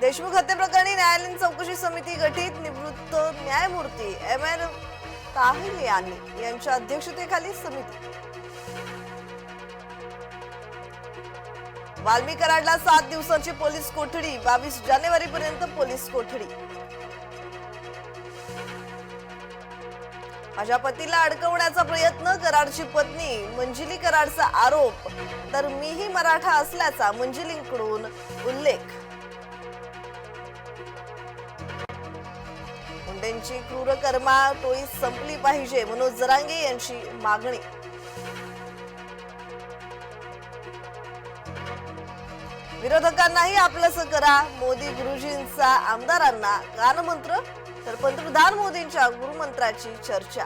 देशमुख हत्येप्रकरणी न्यायालयीन चौकशी समिती गठीत। निवृत्त न्यायमूर्ती एम.एन. ताहिल यांच्या अध्यक्षतेखाली समिती। वाल्मी कराडला 7 दिवसांची पोलीस कोठडी। 22 जानेवारीपर्यंत पोलीस कोठडी। माझ्या पतीला अडकवण्याचा प्रयत्न, कराडची पत्नी मंजिली कराडचा आरोप। तर मीही मराठा असल्याचा मंजिलींकडून उल्लेख। मुंडेंची क्रूरकर्मा टोळी संपली पाहिजे, मनोज जरांगे यांची मागणी। विरोधकांनाही आपलंसं करा, मोदी गुरुजींचा आमदारांना कानमंत्र। तर पंतप्रधान मोदींच्या गुरुमंत्राची चर्चा।